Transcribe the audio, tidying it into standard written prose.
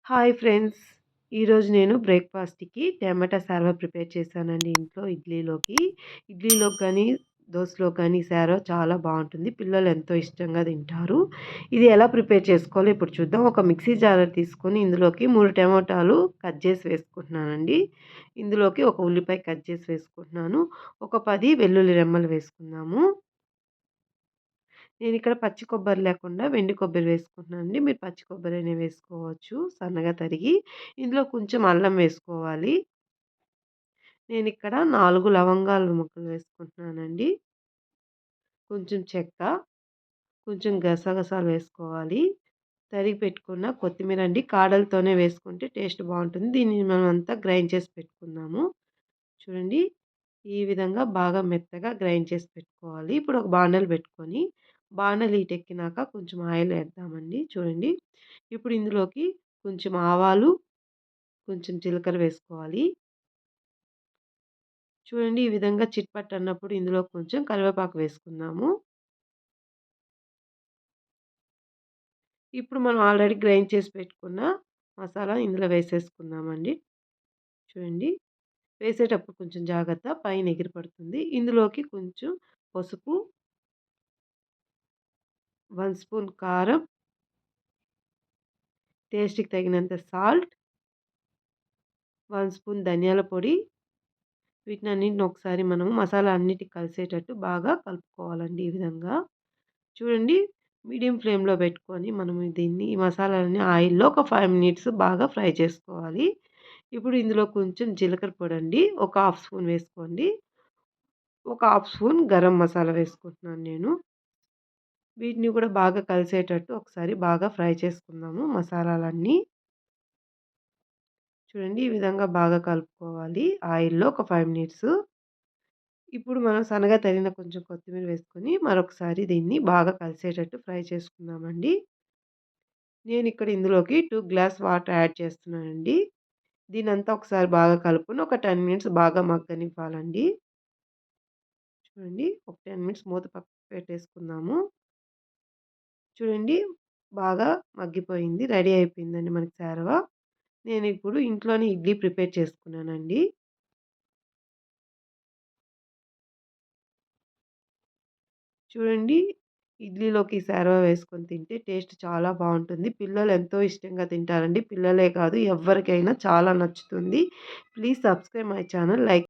Hi friends. ఈరోజు నేను బ్రేక్‌ఫాస్ట్‌కి టమాటా సార్వ ప్రిపేర్ చేశానండి ఇంట్లో ఇడ్లీలోకి. ఇడ్లీలోకి కానీ, దోసలోకి కానీ ఈ సార్వ చాలా బావుంటుంది. పిల్లలు ఎంతో ఇష్టంగా తింటారు. ఇది ఎలా ప్రిపేర్ చేసుకోవాలో ఇప్పుడు చూద్దాం. ఒక మిక్సీ జార్ తీసుకొని ఇందులోకి 3 టమాటాలు కట్ చేసి వేసుకుంటున్నానండి. ఇందులోకి ఒక ఉల్లిపాయ కట్ చేసి వేసుకుంటున్నాను. ఒక 10 వెల్లుల్లి రెమ్మలు వేసుకుందాము. నేనిక్కడ పచ్చి కొబ్బరి లేకుండా వెండి కొబ్బరి వేసుకుంటున్నానండి. మీరు పచ్చి కొబ్బరైనా వేసుకోవచ్చు సన్నగా తరిగి. ఇందులో కొంచెం అల్లం వేసుకోవాలి. నేనిక్కడ 4 లవంగాలు ముక్కలు వేసుకుంటున్నానండి. కొంచెం చెక్క, కొంచెం గసగసాలు వేసుకోవాలి. తరిగి పెట్టుకున్న కొత్తిమీర అండి. కాడలతోనే వేసుకుంటే టేస్ట్ బావుంటుంది. దీన్ని మనమంతా గ్రైండ్ చేసి పెట్టుకుందాము. చూడండి. ఈ విధంగా బాగా మెత్తగా గ్రైండ్ చేసి పెట్టుకోవాలి. ఇప్పుడు ఒక బాండలి పెట్టుకొని, బాండలి హీటెక్కినాక కొంచెం ఆయిల్ ఏద్దామండి. చూడండి. ఇప్పుడు ఇందులోకి కొంచెం ఆవాలు, కొంచెం జీలకర్ర వేసుకోవాలి. చూడండి ఈ విధంగా చిట్పట్ అన్నప్పుడు ఇందులో కొంచెం కరివేపాకు వేసుకుందాము. ఇప్పుడు మనం ఆల్రెడీ గ్రైండ్ చేసి పెట్టుకున్న మసాలా ఇందులో వేసేసుకుందామండి. చూడండి. వేసేటప్పుడు కొంచెం జాగ్రత్త పైన ఎగిరి పడుతుంది. ఇందులోకి కొంచెం పసుపు, 1 స్పూన్ కారం, టేస్ట్‌కి తగినంత సాల్ట్, 1 స్పూన్ ధనియాల పొడి. వీటినన్నిటిని ఒకసారి మనము మసాలా అన్నిటికి కలిసేటట్టు బాగా కలుపుకోవాలండి ఈ విధంగా. చూడండి. మీడియం ఫ్లేమ్‌లో పెట్టుకొని మనము దీన్ని ఈ మసాలాలని ఆయిల్‌లో ఒక 5 మినిట్స్ బాగా ఫ్రై చేసుకోవాలి. ఇప్పుడు ఇందులో కొంచెం జీలకర్ర పొడండి. ఒక హాఫ్ స్పూన్ వేసుకోండి. ఒక హాఫ్ స్పూన్ గరం మసాలా వేసుకుంటున్నాను నేను. వీటిని కూడా బాగా కలిసేటట్టు ఒకసారి బాగా ఫ్రై చేసుకుందాము మసాలాలన్నీ. చూడండి ఈ విధంగా బాగా కలుపుకోవాలి ఆయిల్‌లో ఒక 5 మినిట్స్. ఇప్పుడు మనం సన్నగా తరిగిన కొంచెం కొత్తిమీర వేసుకొని మరొకసారి దీన్ని బాగా కలిసేటట్టు ఫ్రై చేసుకుందామండి. నేనిక్కడ ఇందులోకి 2 గ్లాస్ వాటర్ యాడ్ చేస్తున్నానండి. దీనంతా ఒకసారి బాగా కలుపుకొని ఒక 10 మినిట్స్ బాగా మగ్గనివ్వాలండి. చూడండి. ఒక 10 మినిట్స్ మూత పక్కకు పెట్టేసుకుందాము. చూడండి. బాగా మగ్గిపోయింది. రెడీ అయిపోయిందండి మనకి శారవ. నేనిప్పుడు ఇంట్లోనే ఇడ్లీ ప్రిపేర్ చేసుకున్నానండి. చూడండి. ఇడ్లీలోకి శారవ వేసుకొని తింటే టేస్ట్ చాలా బావుంటుంది. పిల్లలు ఎంతో ఇష్టంగా తింటారండి. పిల్లలే కాదు ఎవ్వరికైనా చాలా నచ్చుతుంది. Please subscribe my channel. Like